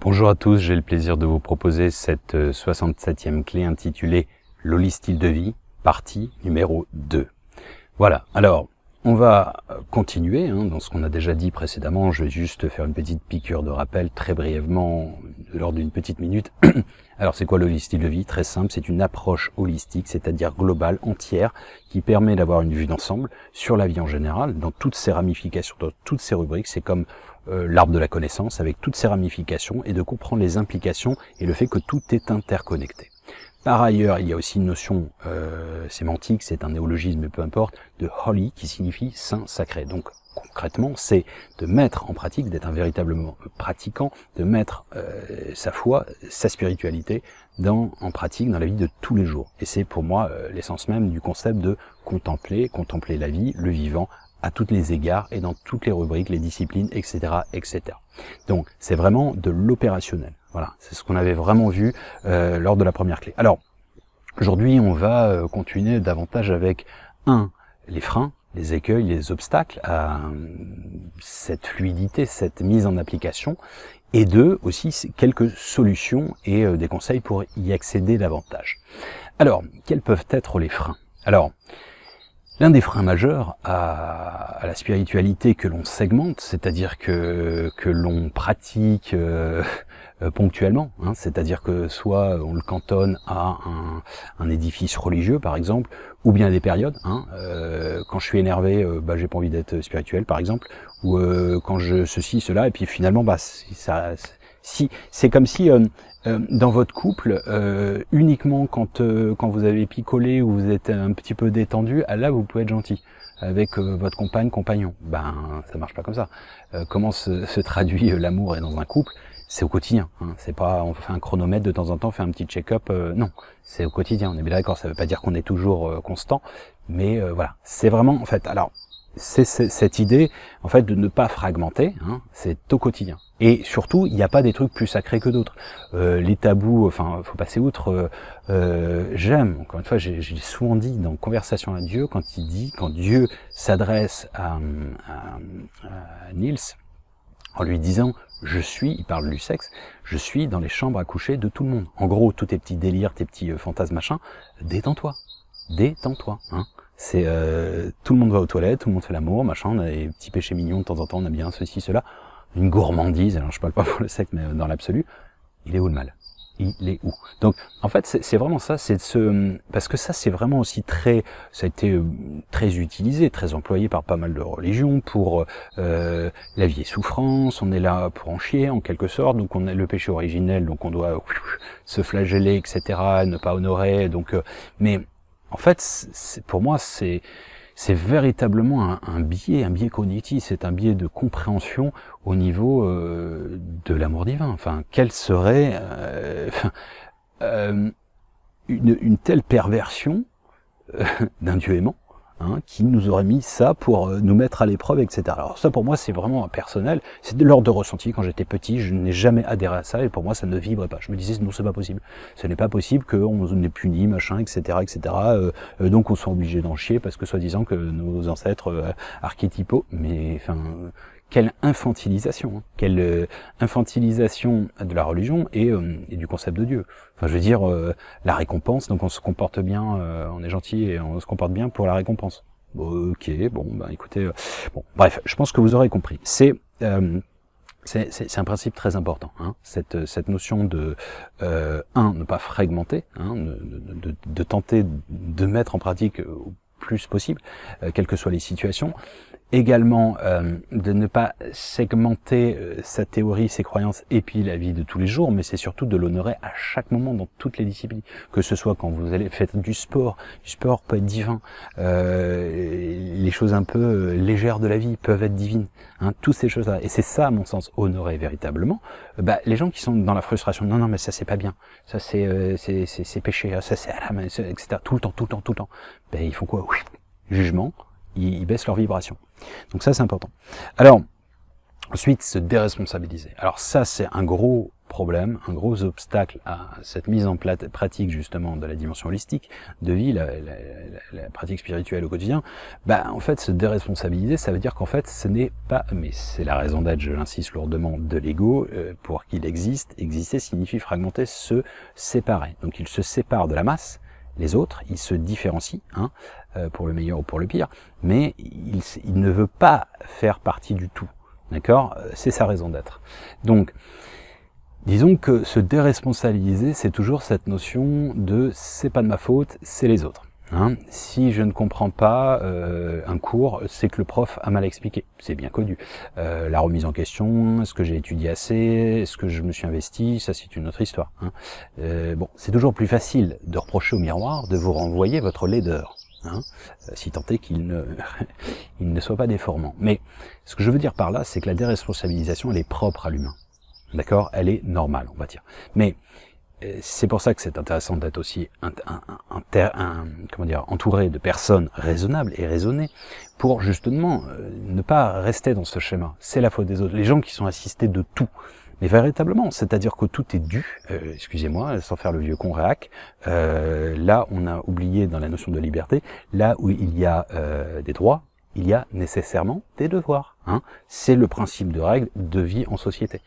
Bonjour à tous, j'ai le plaisir de vous proposer cette 67e clé intitulée « Loli style de vie », partie numéro 2. Voilà, alors on va continuer dans ce qu'on a déjà dit précédemment. Je vais juste faire une petite piqûre de rappel très brièvement, lors d'une petite minute. Alors c'est quoi le style de vie? Très simple, c'est une approche holistique, c'est-à-dire globale, entière, qui permet d'avoir une vue d'ensemble sur la vie en général, dans toutes ses ramifications, dans toutes ses rubriques. C'est comme l'arbre de la connaissance avec toutes ses ramifications et de comprendre les implications et le fait que tout est interconnecté. Par ailleurs, il y a aussi une notion sémantique, c'est un néologisme, mais peu importe, de holy qui signifie saint, sacré. Donc concrètement, c'est de mettre en pratique, d'être un véritable pratiquant, de mettre sa foi, sa spiritualité en pratique dans la vie de tous les jours. Et c'est pour moi l'essence même du concept de contempler la vie, le vivant, à tous les égards et dans toutes les rubriques, les disciplines, etc., etc. Donc, c'est vraiment de l'opérationnel. Voilà, c'est ce qu'on avait vraiment vu lors de la première clé. Alors, aujourd'hui, on va continuer davantage avec les freins, les écueils, les obstacles à cette fluidité, cette mise en application, et aussi quelques solutions et des conseils pour y accéder davantage. Alors, quels peuvent être les freins? Alors, l'un des freins majeurs à la spiritualité que l'on segmente, c'est-à-dire que l'on pratique ponctuellement, c'est-à-dire que soit on le cantonne à un édifice religieux par exemple, ou bien à des périodes. Quand je suis énervé, j'ai pas envie d'être spirituel par exemple, ou quand je ceci, cela, et puis finalement c'est comme si dans votre couple, uniquement quand vous avez picolé ou vous êtes un petit peu détendu, là vous pouvez être gentil avec votre compagnon. Ça marche pas comme ça. Comment se traduit l'amour dans un couple? C'est au quotidien. C'est pas on fait un chronomètre de temps en temps, on fait un petit check-up. Non, c'est au quotidien. On est bien d'accord. Ça veut pas dire qu'on est toujours constant, mais voilà. C'est vraiment en fait. Alors c'est cette idée en fait de ne pas fragmenter. C'est au quotidien. Et surtout, il n'y a pas des trucs plus sacrés que d'autres. Les tabous, faut passer outre. J'aime, encore une fois, j'ai souvent dit dans Conversation à Dieu, quand Dieu s'adresse à Niels, en lui disant « il parle du sexe, je suis dans les chambres à coucher de tout le monde. En gros, tous tes petits délires, tes petits fantasmes, machin, détends-toi. C'est tout le monde va aux toilettes, tout le monde fait l'amour, machin, on a des petits péchés mignons de temps en temps, on a bien ceci, cela. Une gourmandise, alors je parle pas pour le sexe, mais dans l'absolu, il est où le mal? Il est où? Donc, en fait, c'est vraiment ça, parce que ça, c'est vraiment aussi ça a été très utilisé, très employé par pas mal de religions pour la vie et souffrance, on est là pour en chier, en quelque sorte, donc on a le péché originel, donc on doit se flageller, etc., ne pas honorer, donc, mais, en fait, pour moi, c'est véritablement un biais cognitif, c'est un biais de compréhension au niveau de l'amour divin. Enfin, quelle serait une telle perversion d'un Dieu aimant qui nous aurait mis ça pour nous mettre à l'épreuve, etc. Alors ça, pour moi, c'est vraiment personnel. C'est de l'ordre de ressenti. Quand j'étais petit, je n'ai jamais adhéré à ça, et pour moi, ça ne vibrait pas. Je me disais, non, c'est pas possible. Ce n'est pas possible qu'on ait puni, machin, etc., etc. Donc, on soit obligé d'en chier, parce que soi-disant que nos ancêtres archétypaux, mais enfin... Quelle infantilisation, quelle infantilisation de la religion et du concept de Dieu. Enfin, je veux dire, la récompense, donc on se comporte bien, on est gentil et on se comporte bien pour la récompense. Ok, bon, écoutez, bon, bref, je pense que vous aurez compris. C'est un principe très important, cette notion de ne pas fragmenter, de tenter de mettre en pratique au plus possible, quelles que soient les situations. Également, de ne pas segmenter sa théorie, ses croyances et puis la vie de tous les jours, mais c'est surtout de l'honorer à chaque moment dans toutes les disciplines. Que ce soit quand vous allez faire du sport peut être divin, les choses un peu légères de la vie peuvent être divines, toutes ces choses-là. Et c'est ça, à mon sens, honorer véritablement. Les gens qui sont dans la frustration, non, mais ça c'est pas bien, ça c'est péché, ça c'est etc. Tout le temps. Ils font quoi? Jugement. Ils baissent leur vibration. Donc ça, c'est important. Alors, ensuite, se déresponsabiliser. Alors ça, c'est un gros problème, un gros obstacle à cette mise en pratique justement de la dimension holistique de vie, la pratique spirituelle au quotidien, en fait se déresponsabiliser, ça veut dire qu'en fait ce n'est pas, mais c'est la raison d'être, je l'insiste lourdement, de l'ego, pour qu'il existe. Exister signifie fragmenter, se séparer. Donc il se sépare de la masse, les autres, il se différencie, pour le meilleur ou pour le pire, mais il ne veut pas faire partie du tout. D'accord? C'est sa raison d'être. Donc, disons que se déresponsabiliser, c'est toujours cette notion de c'est pas de ma faute, c'est les autres. Si je ne comprends pas un cours, c'est que le prof a mal expliqué. C'est bien connu. La remise en question, est-ce que j'ai étudié assez, est-ce que je me suis investi, ça c'est une autre histoire. Bon, c'est toujours plus facile de reprocher au miroir de vous renvoyer votre laideur. Si tant est qu'il ne soit pas déformant. Mais ce que je veux dire par là, c'est que la déresponsabilisation, elle est propre à l'humain. D'accord? Elle est normale, on va dire. Mais c'est pour ça que c'est intéressant d'être aussi entouré de personnes raisonnables et raisonnées pour justement ne pas rester dans ce schéma. C'est la faute des autres. Les gens qui sont assistés de tout. Mais véritablement, c'est-à-dire que tout est dû, excusez-moi, sans faire le vieux con réac, là on a oublié dans la notion de liberté, là où il y a des droits, il y a nécessairement des devoirs. C'est le principe de règle de vie en société.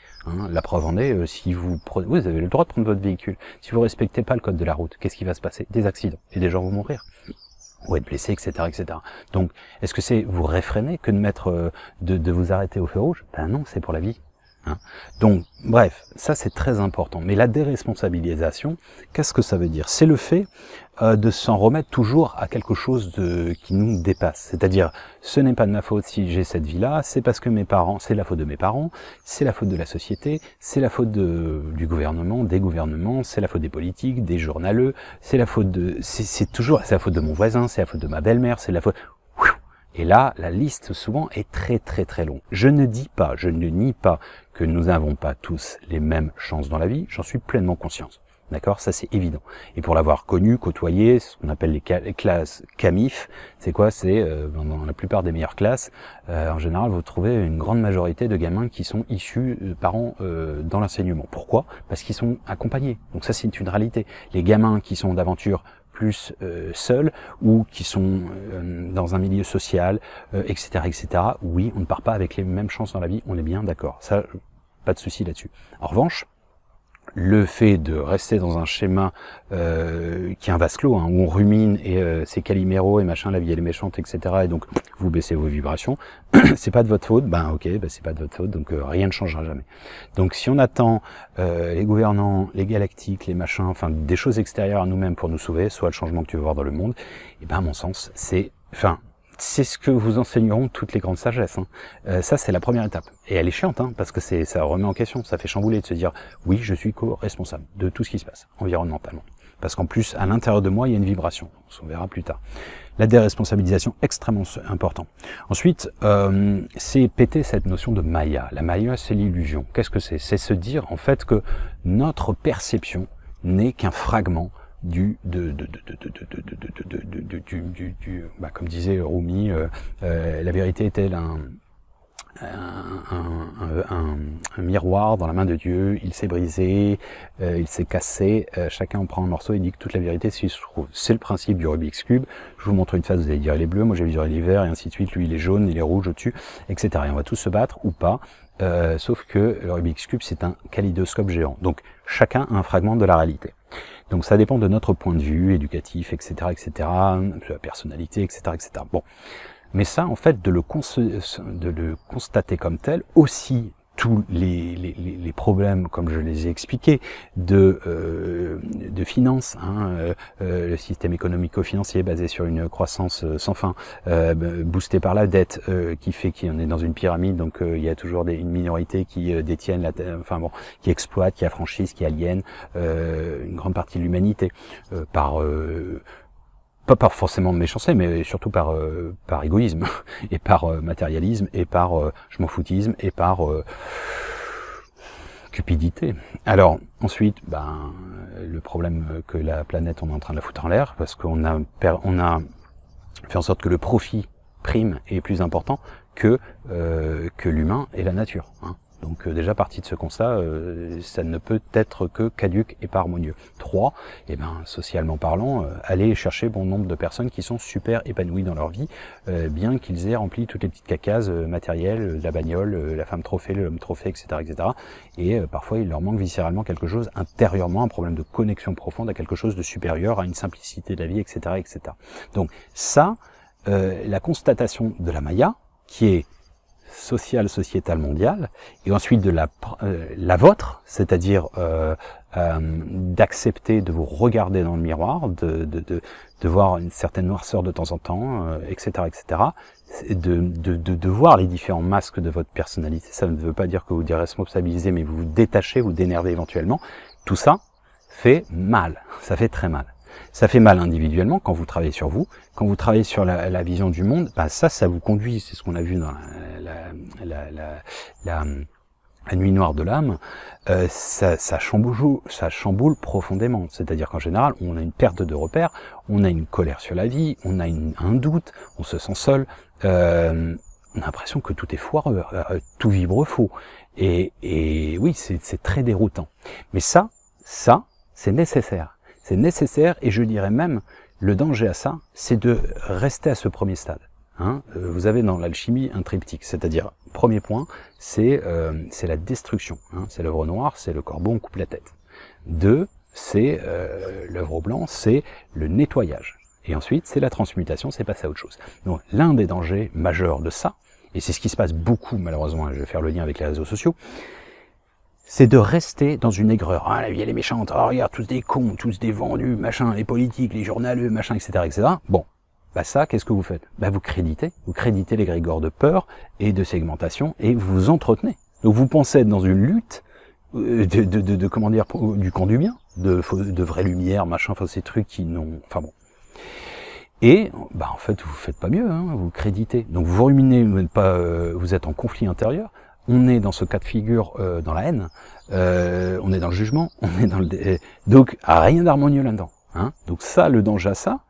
La preuve en est, si vous avez le droit de prendre votre véhicule. Si vous respectez pas le code de la route, qu'est-ce qui va se passer? Des accidents, et des gens vont mourir. Ou être blessés, etc., etc. Donc, est-ce que c'est vous réfréner que de mettre, de vous arrêter au feu rouge? Non, c'est pour la vie. Donc, bref, ça c'est très important. Mais la déresponsabilisation, qu'est-ce que ça veut dire? C'est le fait de s'en remettre toujours à quelque chose qui nous dépasse. C'est-à-dire, ce n'est pas de ma faute si j'ai cette vie-là, c'est parce que mes parents, c'est la faute de mes parents, c'est la faute de la société, c'est la faute du gouvernement, des gouvernements, c'est la faute des politiques, des journaleux, c'est la faute c'est la faute de mon voisin, c'est la faute de ma belle-mère, c'est la faute. Et là, la liste souvent est très très très longue. Je ne nie pas que nous n'avons pas tous les mêmes chances dans la vie, j'en suis pleinement conscient. D'accord? Ça c'est évident. Et pour l'avoir connu, côtoyé, ce qu'on appelle les classes CAMIF, c'est quoi? C'est dans la plupart des meilleures classes, en général vous trouvez une grande majorité de gamins qui sont issus de parents dans l'enseignement. Pourquoi? Parce qu'ils sont accompagnés. Donc ça c'est une réalité. Les gamins qui sont d'aventure plus seuls ou qui sont dans un milieu social, etc., etc. Oui, on ne part pas avec les mêmes chances dans la vie, on est bien d'accord. Ça, pas de souci là-dessus. En revanche, le fait de rester dans un schéma qui est un vase clos, où on rumine et c'est Calimero et machin, la vie elle est méchante, etc. Et donc vous baissez vos vibrations, c'est pas de votre faute, c'est pas de votre faute, donc rien ne changera jamais. Donc si on attend les gouvernants, les galactiques, les machins, enfin des choses extérieures à nous-mêmes pour nous sauver, soit le changement que tu veux voir dans le monde, et à mon sens, c'est ce que vous enseigneront toutes les grandes sagesses. Ça, c'est la première étape. Et elle est chiante, parce que ça remet en question, ça fait chambouler de se dire, oui, je suis co-responsable de tout ce qui se passe, environnementalement. Parce qu'en plus, à l'intérieur de moi, il y a une vibration. On verra plus tard. La déresponsabilisation, extrêmement important. Ensuite, c'est péter cette notion de Maya. La Maya, c'est l'illusion. Qu'est-ce que c'est? C'est se dire, en fait, que notre perception n'est qu'un fragment comme disait Rumi, la vérité est-elle un miroir dans la main de Dieu, il s'est brisé, il s'est cassé, chacun en prend un morceau et dit que toute la vérité s'y trouve. C'est le principe du Rubik's Cube. Je vous montre une phase, vous allez dire il est bleu, moi j'ai dire il est vert, et ainsi de suite, lui il est jaune, il est rouge au-dessus, etc. Et on va tous se battre ou pas, sauf que le Rubik's Cube c'est un kaléidoscope géant. Donc chacun a un fragment de la réalité. Donc ça dépend de notre point de vue, éducatif, etc., etc., de la personnalité, etc., etc. Bon. Mais ça, en fait, de le constater comme tel, aussi tous les problèmes, comme je les ai expliqués, de finances, le système économico-financier basé sur une croissance sans fin, boosté par la dette, qui fait qu'on est dans une pyramide, donc il y a toujours une minorité qui détiennent qui exploitent, qui affranchissent, qui aliènent une grande partie de l'humanité pas forcément de méchanceté, mais surtout par égoïsme, et par matérialisme, et par je m'en foutisme, et par cupidité. Alors, ensuite, le problème que la planète, on est en train de la foutre en l'air, parce qu'on a fait en sorte que le profit prime est plus important que l'humain et la nature. Donc déjà parti de ce constat, ça ne peut être que caduque et pas harmonieux. 3, eh ben, socialement parlant, allez chercher bon nombre de personnes qui sont super épanouies dans leur vie, bien qu'ils aient rempli toutes les petites cacases matérielles, la bagnole, la femme trophée, l'homme trophée, etc. etc. Et parfois il leur manque viscéralement quelque chose intérieurement, un problème de connexion profonde à quelque chose de supérieur, à une simplicité de la vie, etc. etc. Donc ça, la constatation de la Maya, qui est sociale, sociétale, mondiale, et ensuite de la vôtre, c'est-à-dire d'accepter de vous regarder dans le miroir, de voir une certaine noirceur de temps en temps, etc., etc., de voir les différents masques de votre personnalité. Ça ne veut pas dire que vous déresponsabilisez, mais vous vous détachez, vous dénervez éventuellement. Tout ça fait mal, ça fait très mal. Ça fait mal individuellement quand vous travaillez sur vous, quand vous travaillez sur la vision du monde, bah ça vous conduit, c'est ce qu'on a vu dans la nuit noire de l'âme, ça chamboule profondément. C'est-à-dire qu'en général, on a une perte de repères, on a une colère sur la vie, on a un doute, on se sent seul, on a l'impression que tout est foireux, tout vibre faux. Et oui, c'est très déroutant. Mais ça, c'est nécessaire. C'est nécessaire, et je dirais même, le danger à ça, c'est de rester à ce premier stade. Vous avez dans l'alchimie un triptyque, c'est-à-dire, premier point, c'est la destruction. C'est l'œuvre noire, c'est le corbeau, on coupe la tête. 2, c'est l'œuvre blanc, c'est le nettoyage. Et ensuite, c'est la transmutation, c'est passer à autre chose. Donc, l'un des dangers majeurs de ça, et c'est ce qui se passe beaucoup, malheureusement, je vais faire le lien avec les réseaux sociaux, c'est de rester dans une aigreur. Ah, la vie elle est méchante, ah, regarde, tous des cons, tous des vendus, machin, les politiques, les journaleux, machin, etc., etc. Bon, bah ça, qu'est-ce que vous faites? Bah vous créditez l'égrégore de peur et de segmentation, et vous vous entretenez. Donc vous pensez être dans une lutte comment dire, du camp du bien, de vraie lumière, machin, enfin ces trucs qui n'ont... Enfin bon. Et bah en fait, vous faites pas mieux, vous créditez. Donc vous ruminez, vous êtes en conflit intérieur. On est dans ce cas de figure dans la haine, on est dans le jugement, on est dans le... Donc, rien d'harmonieux là-dedans. Donc ça, le danger à ça,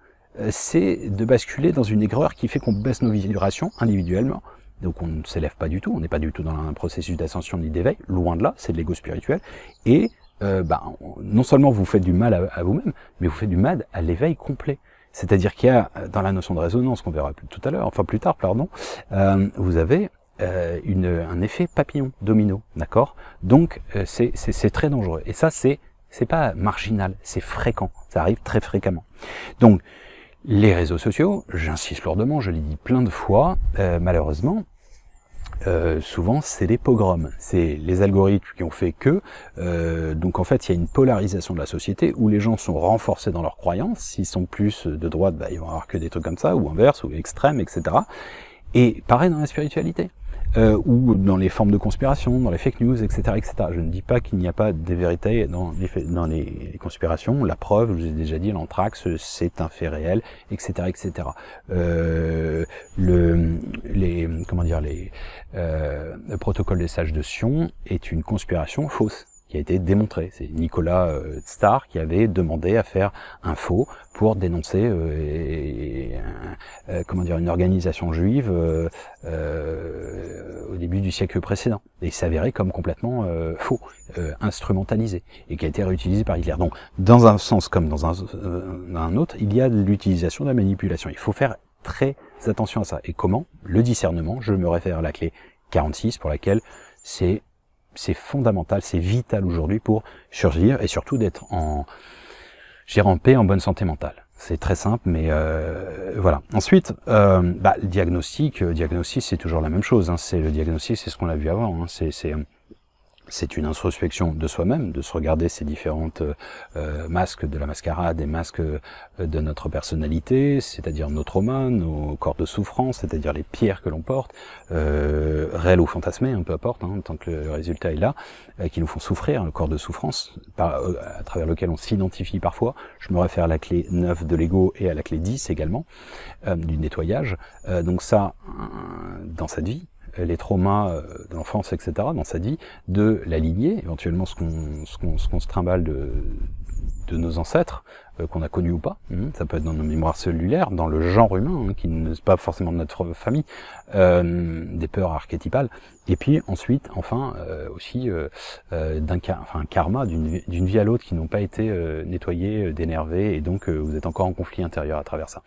c'est de basculer dans une aigreur qui fait qu'on baisse nos vibrations individuellement. Donc on ne s'élève pas du tout, on n'est pas du tout dans un processus d'ascension ni d'éveil, loin de là, c'est de l'ego spirituel. Et non seulement vous faites du mal à vous-même, mais vous faites du mal à l'éveil complet. C'est-à-dire qu'il y a, dans la notion de résonance, qu'on verra plus tard, vous avez... un effet papillon, domino, d'accord? Donc c'est très dangereux. Et ça, c'est pas marginal, c'est fréquent, ça arrive très fréquemment. Donc les réseaux sociaux, j'insiste lourdement, je l'ai dit plein de fois, malheureusement, souvent c'est des pogroms, c'est les algorithmes qui ont fait que, donc en fait il y a une polarisation de la société où les gens sont renforcés dans leurs croyances. S'ils sont plus de droite, ils vont avoir que des trucs comme ça, ou inverse, ou extrême, etc. Et pareil dans la spiritualité, ou dans les formes de conspiration, dans les fake news, etc., etc. Je ne dis pas qu'il n'y a pas des vérités dans les conspirations. La preuve, je vous ai déjà dit, l'anthrax, c'est un fait réel, etc., etc. Le protocole des sages de Sion est une conspiration fausse, qui a été démontré. C'est Nicolas Tsar qui avait demandé à faire un faux pour dénoncer une organisation juive au début du siècle précédent. Et il s'avérait comme complètement faux, instrumentalisé, et qui a été réutilisé par Hitler. Donc, dans un sens comme dans un autre, il y a de l'utilisation de la manipulation. Il faut faire très attention à ça. Et comment? Le discernement, je me réfère à la clé 46, pour laquelle c'est fondamental, c'est vital aujourd'hui pour survivre et surtout d'être en paix, en bonne santé mentale. C'est très simple, mais voilà. Ensuite, le diagnostic, c'est toujours la même chose. C'est le diagnostic, c'est ce qu'on a vu avant. C'est une introspection de soi-même, de se regarder ces différentes masques de la mascarade, des masques de notre personnalité, c'est-à-dire nos traumas, nos corps de souffrance, c'est-à-dire les pierres que l'on porte, réels ou fantasmés, peu importe, tant que le résultat est là, qui nous font souffrir, le corps de souffrance, à travers lequel on s'identifie parfois. Je me réfère à la clé 9 de l'ego et à la clé 10 également, du nettoyage. Donc ça, dans cette vie, les traumas de l'enfance, etc., dans sa vie, de l'aligner, éventuellement ce qu'on se trimballe de nos ancêtres, qu'on a connues ou pas. Ça peut être dans nos mémoires cellulaires, dans le genre humain, qui n'est pas forcément de notre famille, des peurs archétypales. Et puis ensuite, enfin, aussi un karma d'une vie à l'autre qui n'ont pas été nettoyés, dénervés, et donc vous êtes encore en conflit intérieur à travers ça.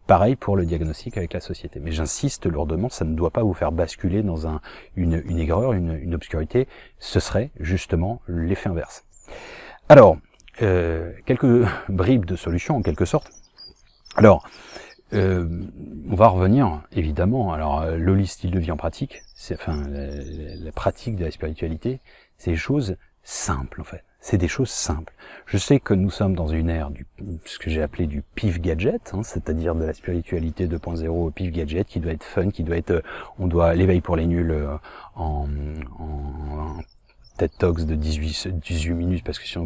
Pareil pour le diagnostic avec la société. Mais j'insiste lourdement, ça ne doit pas vous faire basculer dans une aigreur, une obscurité. Ce serait justement l'effet inverse. Alors, quelques bribes de solutions en quelque sorte. Alors, on va revenir évidemment. Alors, l'holistique de vie en pratique, la pratique de la spiritualité, c'est des choses simples en fait. C'est des choses simples. Je sais que nous sommes dans une ère ce que j'ai appelé du pif gadget, c'est-à-dire de la spiritualité 2.0 pif gadget, qui doit être fun, qui doit être, on doit l'éveil pour les nuls en TED Talks de 18 minutes, parce que sinon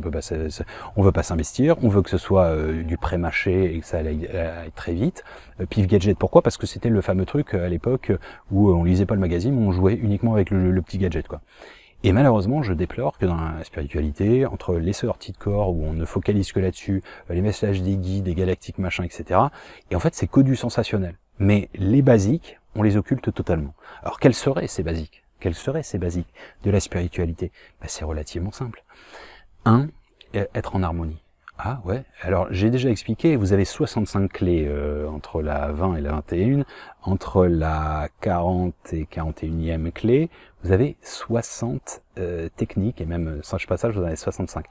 on veut pas s'investir, on veut que ce soit du pré-mâché et que ça aille très vite. Pif gadget, pourquoi? Parce que c'était le fameux truc à l'époque où on lisait pas le magazine, on jouait uniquement avec le petit gadget, quoi. Et malheureusement, je déplore que dans la spiritualité, entre les sorties de corps où on ne focalise que là-dessus, les messages des guides, des galactiques, machin, etc. Et en fait, c'est que du sensationnel. Mais les basiques, on les occulte totalement. Alors, quels seraient ces basiques? Quels seraient ces basiques de la spiritualité? C'est relativement simple. 1, être en harmonie. Ah ouais, alors j'ai déjà expliqué, vous avez 65 clés entre la 20 et la 21, entre la 40 et 41e clé, vous avez 60 techniques, et même sage passage, vous en avez 65.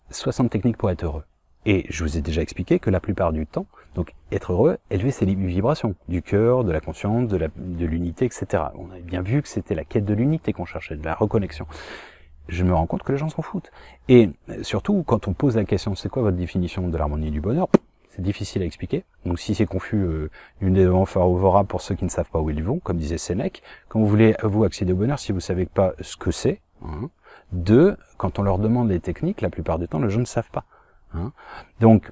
60 techniques pour être heureux. Et je vous ai déjà expliqué que la plupart du temps, donc être heureux, élever ses vibrations, du cœur, de la conscience, de l'unité, etc. On avait bien vu que c'était la quête de l'unité qu'on cherchait, de la reconnexion. Je me rends compte que les gens s'en foutent. Et surtout, quand on pose la question, c'est quoi votre définition de l'harmonie et du bonheur? C'est difficile à expliquer. Donc si c'est confus, une des favorables pour ceux qui ne savent pas où ils vont, comme disait Sénèque. Quand vous voulez, vous, accéder au bonheur, si vous ne savez pas ce que c'est. 2, quand on leur demande les techniques, la plupart du temps, les gens ne savent pas. Donc,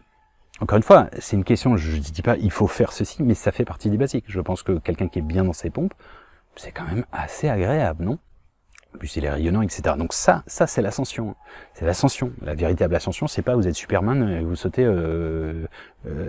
encore une fois, c'est une question, je ne dis pas il faut faire ceci, mais ça fait partie des basiques. Je pense que quelqu'un qui est bien dans ses pompes, c'est quand même assez agréable, non? Puis il est rayonnant, etc. Donc ça c'est l'ascension. C'est l'ascension. La véritable ascension, c'est pas vous êtes Superman et vous sautez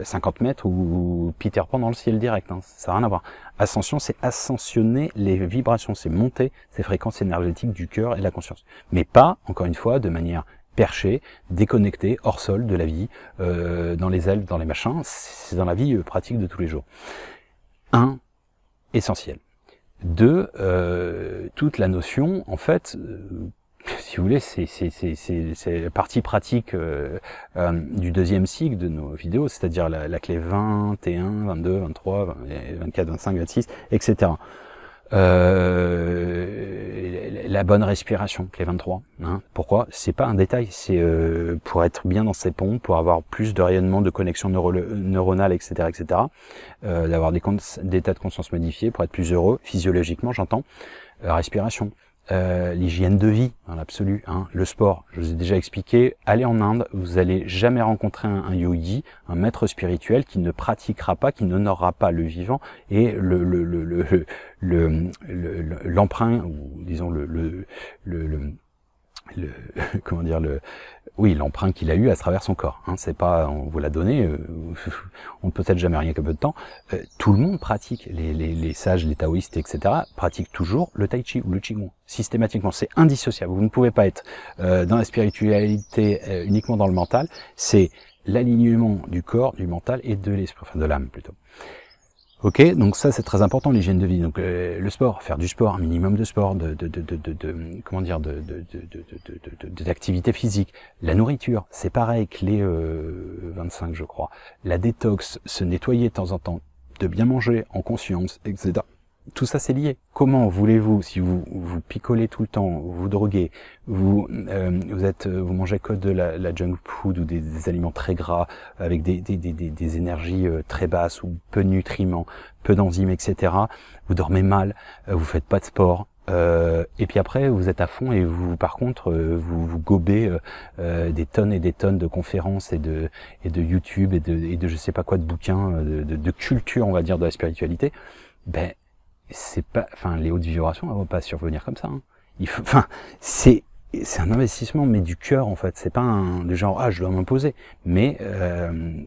50 mètres ou Peter Pan dans le ciel direct. Ça n'a rien à voir. Ascension, c'est ascensionner les vibrations, c'est monter ces fréquences énergétiques du cœur et de la conscience. Mais pas, encore une fois, de manière perchée, déconnectée, hors sol de la vie, dans les elfes, dans les machins. C'est dans la vie pratique de tous les jours. 1, essentiel. 2, toute la notion, en fait, si vous voulez, c'est la partie pratique du deuxième cycle de nos vidéos, c'est-à-dire la clé 21, 22, 23, 24, 25, 26, etc. La bonne respiration, clé 23. Pourquoi? C'est pas un détail, c'est pour être bien dans ses pompes, pour avoir plus de rayonnement, de connexion neuronale, etc., etc. D'avoir des états de conscience modifiés, pour être plus heureux, physiologiquement, j'entends. Respiration. L'hygiène de vie, dans l'absolu, le sport, je vous ai déjà expliqué, allez en Inde, vous allez jamais rencontrer un yogi, un maître spirituel qui ne pratiquera pas, qui n'honorera pas le vivant et l'emprunt, ou disons comment dire, l'emprunt qu'il a eu à travers son corps. C'est pas, on vous l'a donné, on ne peut-être jamais rien que peu de temps. Tout le monde pratique, les sages, les taoïstes, etc. pratiquent toujours le tai chi ou le qigong. Systématiquement, c'est indissociable. Vous ne pouvez pas être dans la spiritualité uniquement dans le mental. C'est l'alignement du corps, du mental et de l'esprit, enfin de l'âme plutôt. Ok, donc ça c'est très important, l'hygiène de vie. Donc le sport, faire du sport, un minimum de sport, d'activité physique. La nourriture, c'est pareil, clé 25 je crois. La détox, se nettoyer de temps en temps, de bien manger en conscience, etc. Tout ça c'est lié. Comment voulez-vous, si vous picolez tout le temps, vous droguez, vous mangez que de la junk food ou des aliments très gras avec des énergies très basses ou peu de nutriments, peu d'enzymes, etc. Vous dormez mal, vous faites pas de sport. Et puis après vous êtes à fond et par contre vous gobez des tonnes et des tonnes de conférences et de YouTube et de je sais pas quoi de bouquins de culture, on va dire, de la spiritualité. C'est pas, les hautes vibrations, elles vont pas survenir comme ça. Il faut, c'est c'est un investissement, mais du cœur en fait. C'est pas du genre je dois m'imposer, mais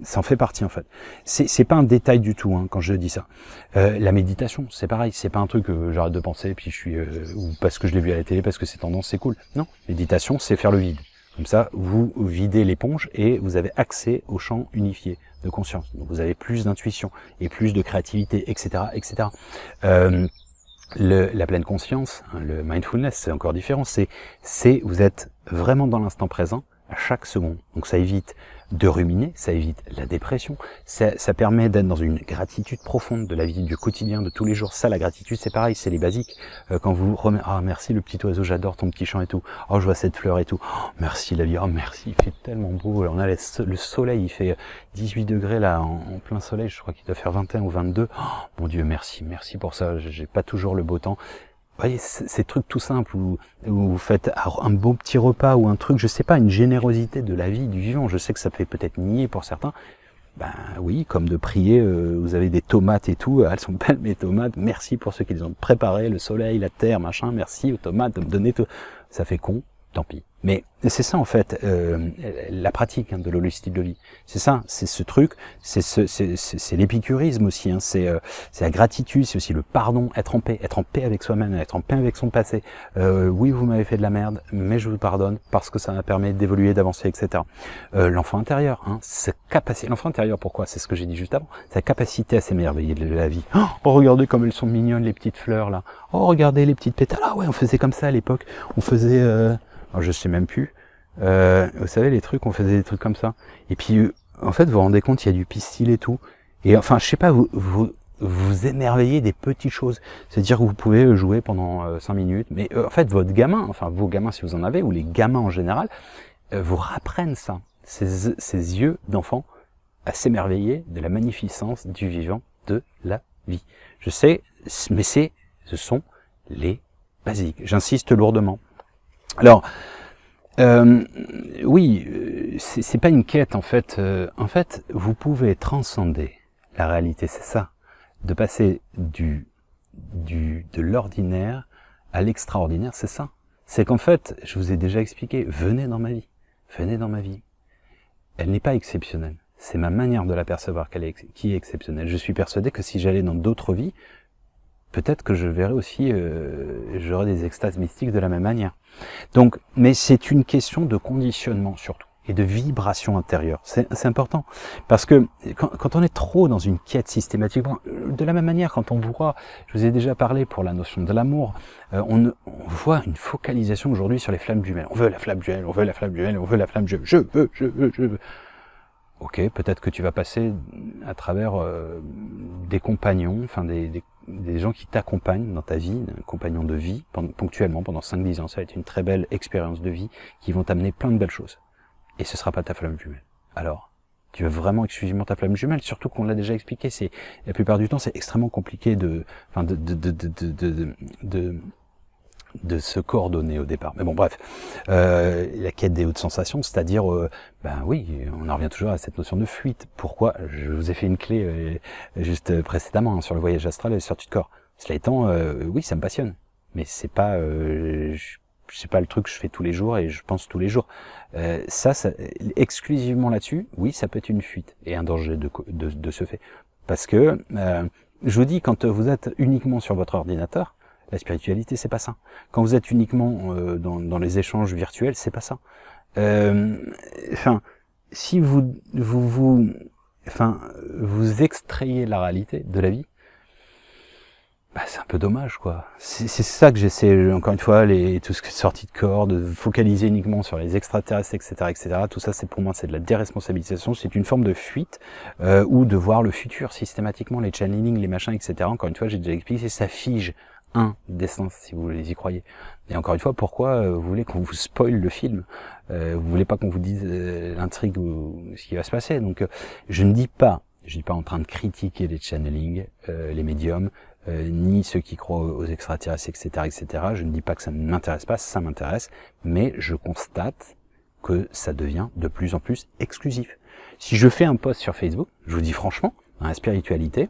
ça en fait partie en fait. C'est pas un détail du tout quand je dis ça. La méditation, c'est pareil. C'est pas un truc que j'arrête de penser puis je suis ou parce que je l'ai vu à la télé, parce que c'est tendance, c'est cool. Non, méditation, c'est faire le vide. Comme ça, vous videz l'éponge et vous avez accès au champ unifié de conscience. Donc vous avez plus d'intuition et plus de créativité, etc., etc. La pleine conscience, le mindfulness, c'est encore différent. Vous êtes vraiment dans l'instant présent à chaque seconde. Donc ça évite de ruminer, ça évite la dépression, ça permet d'être dans une gratitude profonde de la vie du quotidien, de tous les jours. Ça, la gratitude, c'est pareil, c'est les basiques. Quand vous remettez, merci le petit oiseau, j'adore ton petit chant et tout. Oh, je vois cette fleur et tout. Oh, merci la vie, oh merci, il fait tellement beau. On a le soleil, il fait 18 degrés là, en plein soleil, je crois qu'il doit faire 21 ou 22. Oh, mon Dieu, merci pour ça. J'ai pas toujours le beau temps. Vous voyez, ces trucs tout simples où vous faites un beau petit repas ou un truc, je sais pas, une générosité de la vie, du vivant. Je sais que ça fait peut-être nier pour certains. Ben oui, comme de prier, vous avez des tomates et tout, elles sont belles mes tomates, merci pour ceux qui les ont préparées, le soleil, la terre, machin, merci aux tomates de me donner tout. Ça fait con, tant pis. Mais c'est ça en fait, la pratique de l'holistique de vie. C'est ça, c'est ce truc, c'est l'épicurisme aussi. C'est la gratitude, c'est aussi le pardon, être en paix avec soi-même, être en paix avec son passé. Oui, vous m'avez fait de la merde, mais je vous pardonne parce que ça m'a permis d'évoluer, d'avancer, etc. L'enfant intérieur, sa capacité. L'enfant intérieur, pourquoi? C'est ce que j'ai dit juste avant. Sa capacité à s'émerveiller de la vie. Oh, regardez comme elles sont mignonnes les petites fleurs là. Oh, regardez les petites pétales. Ah ouais, on faisait comme ça à l'époque. On faisait alors je sais même plus. Vous savez, les trucs, on faisait des trucs comme ça. Et puis, en fait, vous vous rendez compte, il y a du pistil et tout. Et enfin, je sais pas, vous émerveillez des petites choses. C'est-à-dire que vous pouvez jouer pendant 5 minutes. Mais en fait, votre gamin, enfin vos gamins si vous en avez, ou les gamins en général, vous rapprennent ça. Ces yeux d'enfant à s'émerveiller de la magnificence du vivant, de la vie. Je sais, mais ce sont les basiques. J'insiste lourdement. Alors, oui, c'est pas une quête en fait. En fait, vous pouvez transcender la réalité, c'est ça, de passer de l'ordinaire à l'extraordinaire, c'est ça. C'est qu'en fait, je vous ai déjà expliqué, venez dans ma vie. Elle n'est pas exceptionnelle. C'est ma manière de la percevoir qui est exceptionnelle. Je suis persuadé que si j'allais dans d'autres vies, peut-être que je verrais aussi, j'aurais des extases mystiques de la même manière. Donc, mais c'est une question de conditionnement surtout, et de vibration intérieure. C'est important, parce que quand on est trop dans une quête systématique, de la même manière, quand on voit, je vous ai déjà parlé pour la notion de l'amour, on voit une focalisation aujourd'hui sur les flammes jumelles. On veut la flamme jumelle, on veut la flamme jumelle, on veut la flamme jumelle, je veux. Ok, peut-être que tu vas passer à travers des compagnons, enfin des gens qui t'accompagnent dans ta vie, un compagnon de vie, ponctuellement, pendant 5-10 ans. Ça va être une très belle expérience de vie qui vont t'amener plein de belles choses. Et ce sera pas ta flamme jumelle. Alors, tu veux vraiment exclusivement ta flamme jumelle, surtout qu'on l'a déjà expliqué, la plupart du temps, c'est extrêmement compliqué de se coordonner au départ. Mais bon, bref, la quête des hautes sensations, c'est-à-dire, oui, on en revient toujours à cette notion de fuite. Pourquoi? Je vous ai fait une clé juste précédemment sur le voyage astral et les sorties de corps. Cela étant, oui, ça me passionne, mais c'est pas le truc que je fais tous les jours et je pense tous les jours. Ça, exclusivement là-dessus, oui, ça peut être une fuite et un danger de ce fait. Parce que, je vous dis, quand vous êtes uniquement sur votre ordinateur, la spiritualité, c'est pas ça. Quand vous êtes uniquement dans les échanges virtuels, c'est pas ça. Si vous extrayez la réalité de la vie, c'est un peu dommage, quoi. C'est ça que j'essaie, encore une fois, tout ce qui est sorti de corps, de focaliser uniquement sur les extraterrestres, etc. Tout ça, pour moi, c'est de la déresponsabilisation. C'est une forme de fuite ou de voir le futur systématiquement, les channeling, les machins, etc. Encore une fois, j'ai déjà expliqué, ça fige un destin, si vous y croyez. Et encore une fois, pourquoi vous voulez qu'on vous spoile le film? Vous voulez pas qu'on vous dise l'intrigue ou ce qui va se passer? Donc, je ne dis pas en train de critiquer les channeling, les médiums, ni ceux qui croient aux extraterrestres, etc. Je ne dis pas que ça ne m'intéresse pas, ça m'intéresse, mais je constate que ça devient de plus en plus exclusif. Si je fais un post sur Facebook, je vous dis franchement, dans la spiritualité,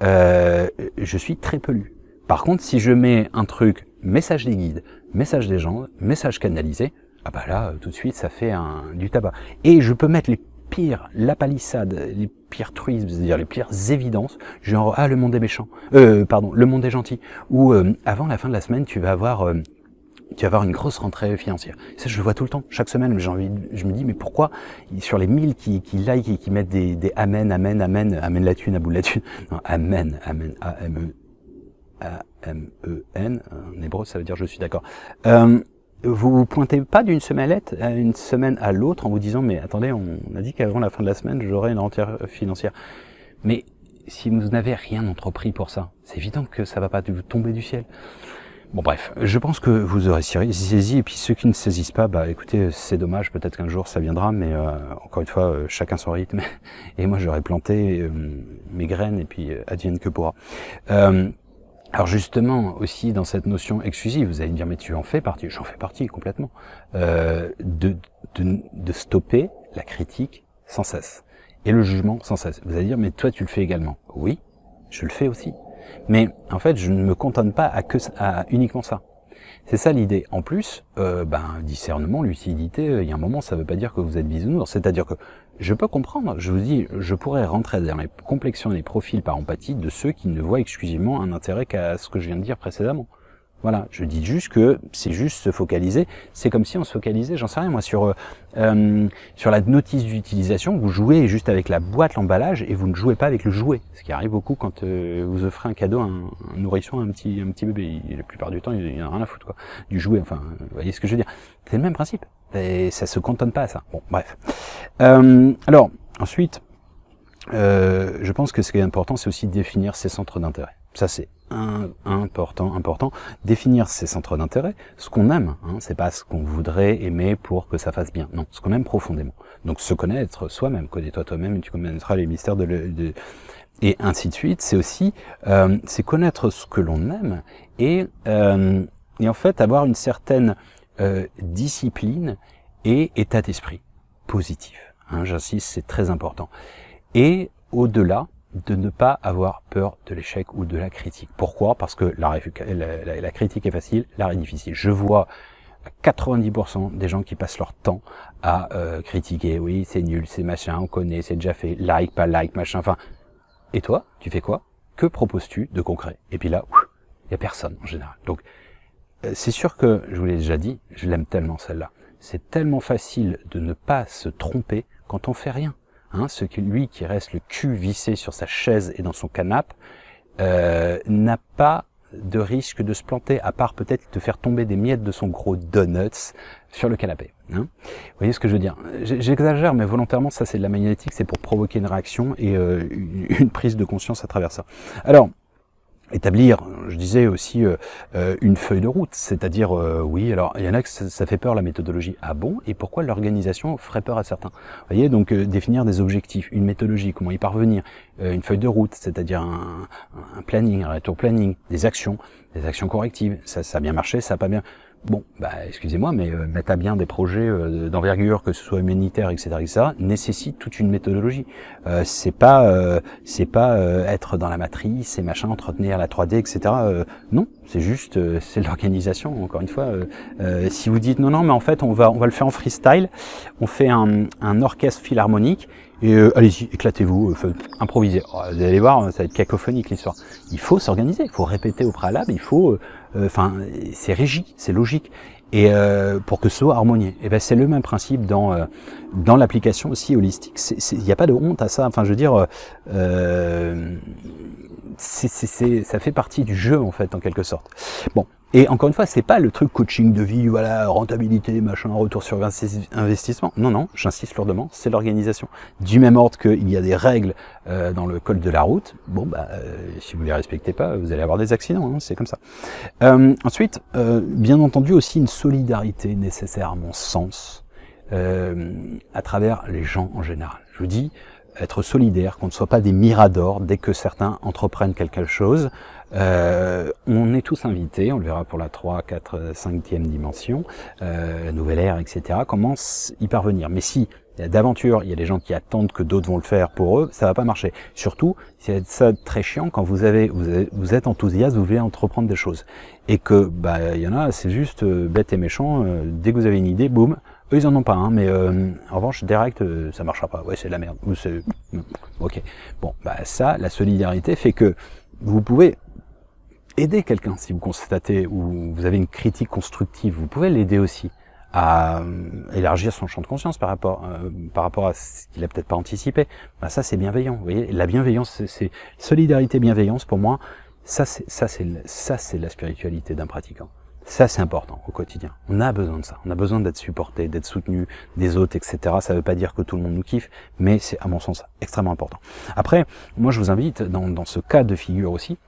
je suis très peu lu. Par contre, si je mets un truc, message des guides, message des gens, message canalisé, ah bah là, tout de suite, ça fait du tabac. Et je peux mettre les pires, la palissade, les pires truismes, c'est-à-dire les pires évidences, genre, ah, le monde est méchant, pardon, le monde est gentil, ou avant la fin de la semaine, tu vas avoir une grosse rentrée financière. Ça, je le vois tout le temps, chaque semaine. Je me dis, mais pourquoi sur les 1000 qui like et qui mettent des amen, amen, amen, amen la thune, à bout de la thune, non, amen, amen, A-M-E-N, en hébreu, ça veut dire je suis d'accord. Vous pointez pas d'une semaine à l'autre en vous disant, mais attendez, on a dit qu'avant la fin de la semaine, j'aurai une rentrée financière. Mais si vous n'avez rien entrepris pour ça, c'est évident que ça va pas vous tomber du ciel. Bon bref, je pense que vous aurez saisi, et puis ceux qui ne saisissent pas, bah écoutez, c'est dommage, peut-être qu'un jour ça viendra, mais encore une fois, chacun son rythme, et moi j'aurais planté mes graines, et puis advienne que pourra. Alors justement, aussi dans cette notion exclusive, vous allez me dire, mais tu en fais partie, j'en fais partie complètement, de stopper la critique sans cesse, et le jugement sans cesse. Vous allez dire, mais toi tu le fais également. Oui, je le fais aussi. Mais en fait, je ne me cantonne pas à uniquement ça. C'est ça l'idée. En plus, discernement, lucidité, il y a un moment, ça ne veut pas dire que vous êtes bisounours. C'est-à-dire que je peux comprendre, je vous dis, je pourrais rentrer dans les complexions et les profils par empathie de ceux qui ne voient exclusivement un intérêt qu'à ce que je viens de dire précédemment. Voilà, je dis juste que c'est juste se focaliser. C'est comme si on se focalisait, j'en sais rien moi, sur la notice d'utilisation. Vous jouez juste avec la boîte, l'emballage, et vous ne jouez pas avec le jouet. Ce qui arrive beaucoup quand vous offrez un cadeau à un nourrisson, à un petit bébé. La plupart du temps, il en a rien à foutre, quoi. Du jouet, enfin, vous voyez ce que je veux dire. C'est le même principe. Et ça se cantonne pas à ça. Bon, bref. Alors, ensuite, je pense que ce qui est important, c'est aussi de définir ses centres d'intérêt. Ça, c'est important. Définir ses centres d'intérêt, ce qu'on aime, hein, c'est pas ce qu'on voudrait aimer pour que ça fasse bien. Non, ce qu'on aime profondément. Donc, se connaître soi-même. Connais-toi toi-même et tu connaîtras les mystères et ainsi de suite. C'est aussi, c'est connaître ce que l'on aime et en fait, avoir une certaine discipline et état d'esprit positif. Hein, j'insiste, c'est très important. Et au-delà, de ne pas avoir peur de l'échec ou de la critique. Pourquoi? Parce que la critique est facile, l'art est difficile. Je vois 90% des gens qui passent leur temps à critiquer. Oui, c'est nul, c'est machin, on connaît, c'est déjà fait, like, pas like, machin, enfin. Et toi, tu fais quoi? Que proposes-tu de concret? Et puis là, il y a personne en général. Donc, c'est sûr que, je vous l'ai déjà dit, je l'aime tellement celle-là. C'est tellement facile de ne pas se tromper quand on fait rien. Hein, lui qui reste le cul vissé sur sa chaise et dans son canapé n'a pas de risque de se planter, à part peut-être de faire tomber des miettes de son gros donuts sur le canapé. Hein. Vous voyez ce que je veux dire? J'exagère, mais volontairement, ça c'est de la magnétique, c'est pour provoquer une réaction et une prise de conscience à travers ça. Alors, établir, je disais aussi, une feuille de route, c'est-à-dire, oui, alors il y en a que ça fait peur la méthodologie. Ah bon? Et pourquoi l'organisation ferait peur à certains? Vous voyez, donc définir des objectifs, une méthodologie, comment y parvenir, une feuille de route, c'est-à-dire un planning, un retour planning, des actions correctives. Ça a bien marché, ça a pas bien. Bon, excusez-moi, mais mettre à bien des projets d'envergure, que ce soit humanitaire, etc., nécessite toute une méthodologie. C'est pas être dans la matrice et machin, entretenir la 3D, etc. Non, c'est juste, c'est l'organisation. Encore une fois, si vous dites non, mais en fait, on va le faire en freestyle. On fait un orchestre philharmonique. Et allez-y, éclatez-vous, improvisez. Oh, vous allez voir, ça va être cacophonique l'histoire. Il faut s'organiser, il faut répéter au préalable, il faut, c'est régi, c'est logique, et pour que ce soit harmonieux. Et c'est le même principe dans l'application aussi holistique. Il n'y a pas de honte à ça. Enfin, je veux dire, ça fait partie du jeu en fait, en quelque sorte. Bon. Et encore une fois, c'est pas le truc coaching de vie, voilà, rentabilité, machin, retour sur investissement. Non, j'insiste lourdement, c'est l'organisation. Du même ordre qu'il y a des règles dans le code de la route. Bon, si vous les respectez pas, vous allez avoir des accidents, hein, c'est comme ça. Ensuite, bien entendu aussi une solidarité nécessaire à mon sens à travers les gens en général. Je vous dis, être solidaire, qu'on ne soit pas des miradors dès que certains entreprennent quelque chose, On est tous invités, on le verra pour la 3, 4, 5e dimension, la nouvelle ère, etc. Comment y parvenir. Mais si d'aventure, il y a des gens qui attendent que d'autres vont le faire pour eux, ça va pas marcher. Surtout, c'est ça très chiant quand vous êtes enthousiaste, vous voulez entreprendre des choses. Et que, il y en a, c'est juste bête et méchant, dès que vous avez une idée, boum, eux ils en ont pas, hein, mais en revanche, direct, ça marchera pas, ouais, c'est de la merde, ou c'est... Ok. Bon, ça, la solidarité fait que vous pouvez aider quelqu'un si vous constatez, ou vous avez une critique constructive, vous pouvez l'aider aussi à élargir son champ de conscience par rapport à ce qu'il a peut-être pas anticipé. Ça c'est bienveillant, vous voyez. La bienveillance, c'est solidarité, bienveillance pour moi. Ça c'est la spiritualité d'un pratiquant. Ça c'est important au quotidien. On a besoin de ça. On a besoin d'être supporté, d'être soutenu des autres, etc. Ça veut pas dire que tout le monde nous kiffe, mais c'est à mon sens extrêmement important. Après, moi je vous invite dans ce cas de figure aussi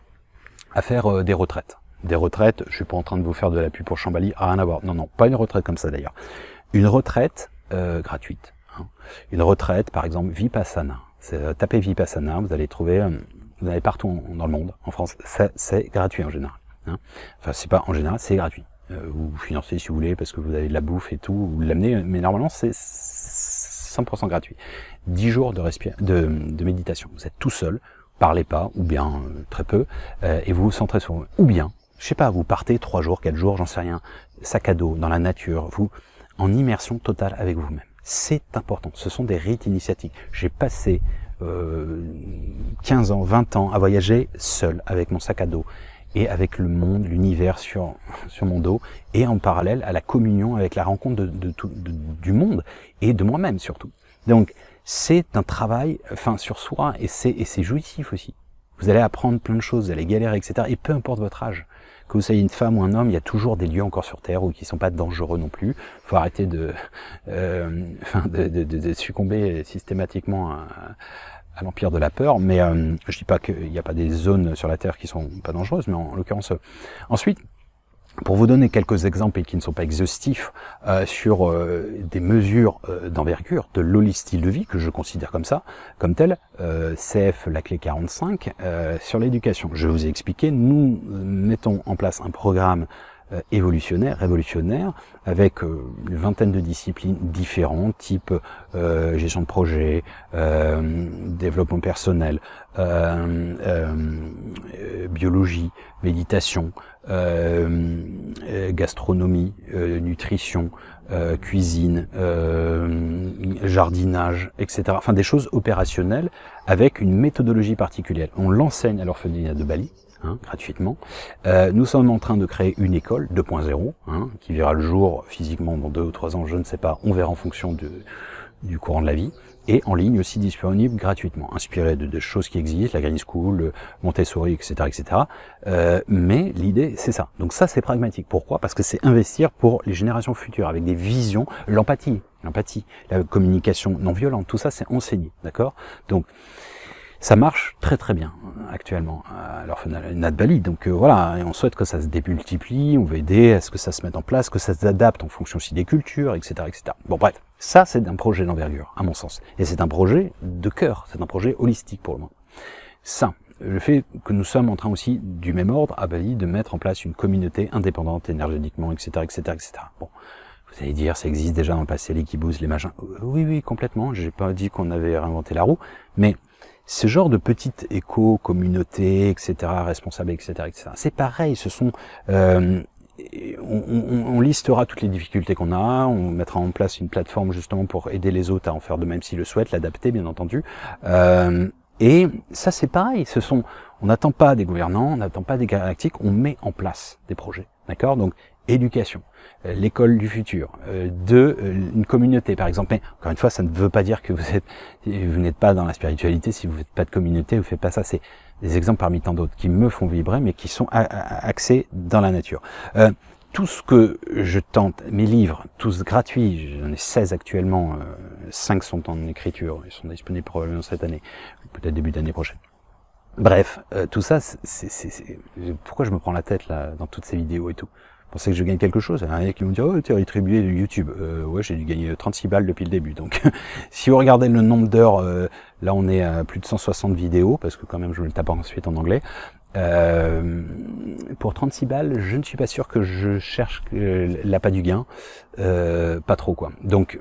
à faire des retraites. Des retraites, je suis pas en train de vous faire de la pub pour Chambali, rien à voir. Non, pas une retraite comme ça d'ailleurs. Une retraite gratuite. Hein. Une retraite, par exemple, Vipassana. Tapez Vipassana, vous allez trouver, vous allez partout dans le monde, en France, c'est gratuit en général. Hein. Enfin, c'est pas en général, c'est gratuit. Vous financez si vous voulez, parce que vous avez de la bouffe et tout, vous l'amenez, mais normalement c'est 100% gratuit. 10 jours de méditation. Vous êtes tout seul, parlez pas, ou bien très peu, et vous vous centrez sur vous. Ou bien, je sais pas, vous partez 3 jours, 4 jours, j'en sais rien, sac à dos, dans la nature, vous, en immersion totale avec vous-même. C'est important, ce sont des rites initiatiques. J'ai passé 15 ans, 20 ans à voyager seul, avec mon sac à dos, et avec le monde, l'univers sur mon dos, et en parallèle à la communion avec la rencontre du monde, et de moi-même surtout. Donc, c'est un travail sur soi, et c'est jouissif aussi. Vous allez apprendre plein de choses, vous allez galérer, etc. Et peu importe votre âge, que vous soyez une femme ou un homme, il y a toujours des lieux encore sur Terre où qui sont pas dangereux non plus. Il faut arrêter de succomber systématiquement à l'empire de la peur. Mais je dis pas qu'il n'y a pas des zones sur la Terre qui sont pas dangereuses, mais en l'occurrence. Ensuite, pour vous donner quelques exemples et qui ne sont pas exhaustifs sur des mesures d'envergure de l'holistique de vie que je considère comme tel, CF la clé 45 sur l'éducation. Je vous ai expliqué, nous mettons en place un programme révolutionnaire, avec une vingtaine de disciplines différentes, type gestion de projet, développement personnel, biologie, méditation, gastronomie, nutrition, cuisine, jardinage, etc. Enfin des choses opérationnelles avec une méthodologie particulière. On l'enseigne à l'orphelinat de Bali, gratuitement. Nous sommes en train de créer une école 2.0, qui verra le jour physiquement dans 2 ou 3 ans, je ne sais pas, on verra en fonction du courant de la vie, et en ligne aussi disponible gratuitement, inspiré de choses qui existent, la Green School, Montessori, etc., etc. Mais l'idée, c'est ça. Donc ça, c'est pragmatique. Pourquoi? Parce que c'est investir pour les générations futures, avec des visions, l'empathie, la communication non violente, tout ça, c'est enseigné, d'accord? Donc, ça marche très très bien actuellement à l'orphelinat de Bali. Donc voilà, et on souhaite que ça se démultiplie, on veut aider à ce que ça se mette en place, que ça s'adapte en fonction aussi des cultures, etc., etc. Bon bref, ça c'est un projet d'envergure, à mon sens. Et c'est un projet de cœur, c'est un projet holistique pour le moment. Ça, le fait que nous sommes en train aussi, du même ordre, à Bali, de mettre en place une communauté indépendante énergétiquement, etc., etc., etc. Bon. Vous allez dire, ça existe déjà dans le passé, les kibbutz, les machins. Oui, complètement. J'ai pas dit qu'on avait réinventé la roue, mais ce genre de petites éco-communautés, etc., responsables, etc., etc., c'est pareil, ce sont... on listera toutes les difficultés qu'on a, on mettra en place une plateforme justement pour aider les autres à en faire de même s'ils le souhaitent, l'adapter bien entendu. Et ça c'est pareil, on n'attend pas des gouvernants, on n'attend pas des galactiques, on met en place des projets, d'accord? Donc éducation, l'école du futur, une communauté par exemple. Mais encore une fois, ça ne veut pas dire que vous n'êtes pas dans la spiritualité si vous n'êtes pas de communauté, vous faites pas ça. C'est des exemples parmi tant d'autres qui me font vibrer, mais qui sont axés dans la nature. Tout ce que je tente, mes livres, tous gratuits, j'en ai 16 actuellement, 5 sont en écriture, ils sont disponibles probablement cette année, peut-être début d'année prochaine. Bref, tout ça, pourquoi je me prends la tête là dans toutes ces vidéos et tout? Vous pensez que je gagne quelque chose? Il y en a qui vont dire, oh, tu es rétribué de YouTube. Ouais, j'ai dû gagner 36 balles depuis le début. Donc, si vous regardez le nombre d'heures Là, on est à plus de 160 vidéos, parce que quand même, je me le tape ensuite en anglais. Pour 36 balles, je ne suis pas sûr que je cherche l'appât du gain, pas trop quoi. Donc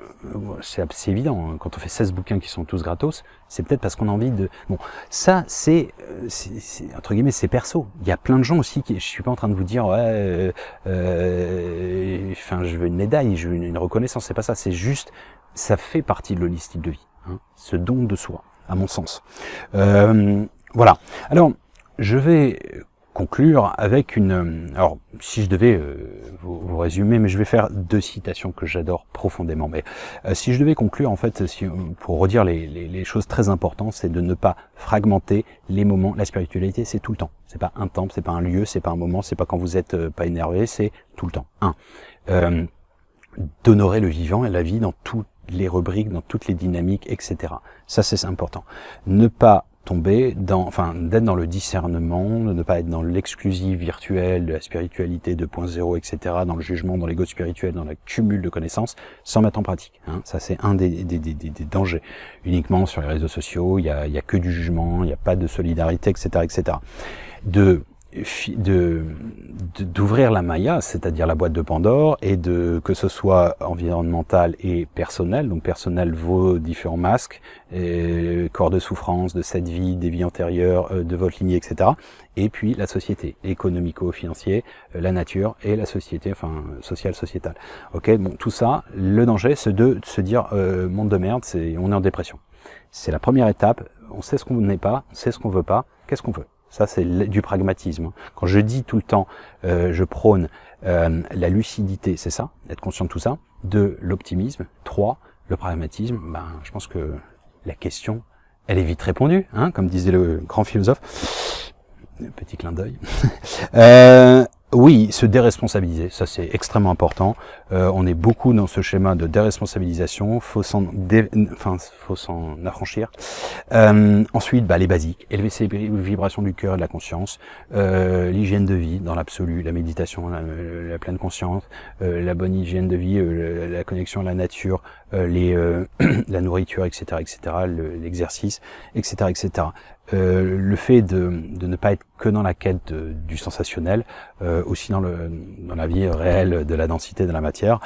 c'est évident, hein, quand on fait 16 bouquins qui sont tous gratos, c'est peut-être parce qu'on a envie de... Bon, ça c'est entre guillemets, c'est perso. Il y a plein de gens aussi qui... Je suis pas en train de vous dire, ouais, enfin je veux une médaille, je veux une reconnaissance, c'est pas ça, c'est juste, ça fait partie de l'holistique de vie, hein, ce don de soi, à mon sens. Voilà. Alors, je vais conclure avec une... Alors, si je devais vous résumer, mais je vais faire 2 citations que j'adore profondément. Mais si je devais conclure, en fait, pour redire les choses très importantes, c'est de ne pas fragmenter les moments. La spiritualité, c'est tout le temps. C'est pas un temple, c'est pas un lieu, c'est pas un moment, c'est pas quand vous êtes pas énervé, c'est tout le temps. D'honorer le vivant et la vie dans toutes les rubriques, dans toutes les dynamiques, etc. Ça, c'est important. Ne pas tomber dans, enfin, d'être dans le discernement, de ne pas être dans l'exclusive virtuelle de la spiritualité 2.0, etc., dans le jugement, dans l'ego spirituel, dans la cumul de connaissances, sans mettre en pratique. Hein. Ça, c'est un des dangers. Uniquement sur les réseaux sociaux, il y a que du jugement, il n'y a pas de solidarité, etc., etc. D'ouvrir la Maya, c'est-à-dire la boîte de Pandore, et que ce soit environnemental et personnel, donc personnel vos différents masques, corps de souffrance, de cette vie, des vies antérieures, de votre lignée, etc. Et puis la société, économico-financier, la nature et la société, enfin sociale, sociétale. Ok, bon, tout ça, le danger, c'est de se dire monde de merde, on est en dépression. C'est la première étape. On sait ce qu'on n'est pas, on sait ce qu'on veut pas, qu'est-ce qu'on veut. Ça, c'est du pragmatisme. Quand je dis tout le temps, je prône la lucidité, c'est ça, être conscient de tout ça. 2, l'optimisme. 3, le pragmatisme. Ben, je pense que la question, elle est vite répondue, hein, comme disait le grand philosophe. Petit clin d'œil. Oui, se déresponsabiliser, ça c'est extrêmement important. On est beaucoup dans ce schéma de déresponsabilisation, faut s'en affranchir. Ensuite, les basiques, élever ses vibrations du cœur et de la conscience, l'hygiène de vie dans l'absolu, la méditation, la pleine conscience, la bonne hygiène de vie, la connexion à la nature, la nourriture, etc., etc., l'exercice, etc., etc. Le fait de ne pas être que dans la quête du sensationnel, aussi dans la vie réelle de la densité de la matière,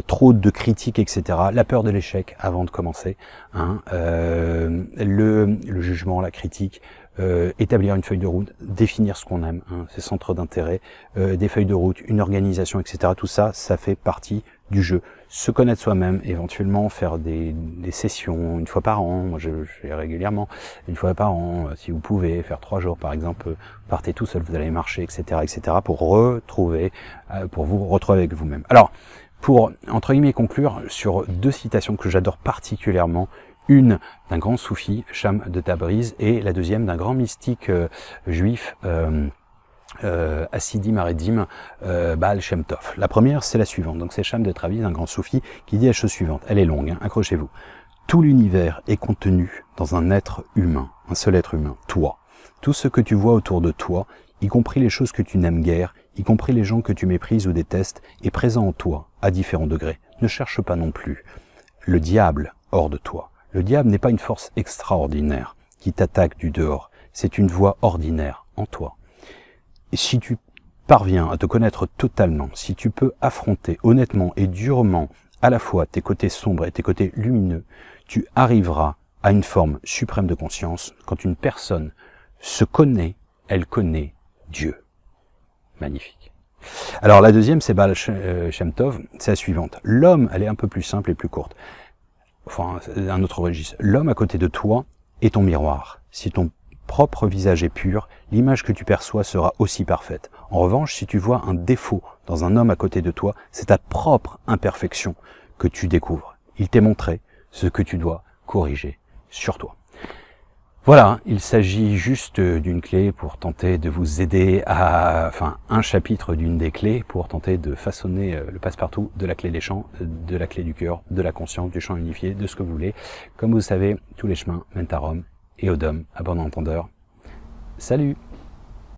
trop de critiques, etc. La peur de l'échec avant de commencer, hein, le jugement, la critique, établir une feuille de route, définir ce qu'on aime, hein, ses centres d'intérêt, des feuilles de route, une organisation, etc. Tout ça, ça fait partie du jeu. Se connaître soi-même, éventuellement faire des sessions une fois par an. Moi, je fais régulièrement une fois par an, si vous pouvez faire 3 jours, par exemple, partez tout seul, vous allez marcher, etc., etc., pour vous retrouver avec vous-même. Alors, pour entre guillemets conclure sur 2 citations que j'adore particulièrement. Une d'un grand soufi, Cham de Tabriz, et la deuxième d'un grand mystique juif, Hasidim Haredim, Baal Shem Tov. La première, c'est la suivante. Donc c'est Cham de Tabriz, un grand soufi, qui dit la chose suivante. Elle est longue, hein, accrochez-vous. Tout l'univers est contenu dans un être humain, un seul être humain, toi. Tout ce que tu vois autour de toi, y compris les choses que tu n'aimes guère, y compris les gens que tu méprises ou détestes, est présent en toi, à différents degrés. Ne cherche pas non plus le diable hors de toi. Le diable n'est pas une force extraordinaire qui t'attaque du dehors, c'est une voie ordinaire en toi. Et si tu parviens à te connaître totalement, si tu peux affronter honnêtement et durement à la fois tes côtés sombres et tes côtés lumineux, tu arriveras à une forme suprême de conscience. Quand une personne se connaît, elle connaît Dieu. Magnifique. Alors la deuxième, c'est Baal Shem Tov, c'est la suivante. L'homme, elle est un peu plus simple et plus courte. Enfin, un autre registre. L'homme à côté de toi est ton miroir. Si ton propre visage est pur, l'image que tu perçois sera aussi parfaite. En revanche, si tu vois un défaut dans un homme à côté de toi, c'est ta propre imperfection que tu découvres. Il t'est montré ce que tu dois corriger sur toi. Voilà, il s'agit juste d'une clé pour tenter de vous aider un chapitre d'une des clés pour tenter de façonner le passe-partout de la clé des champs, de la clé du cœur, de la conscience, du champ unifié, de ce que vous voulez. Comme vous savez, tous les chemins mènent à Rome et au Dôme, à bon entendeur. Salut!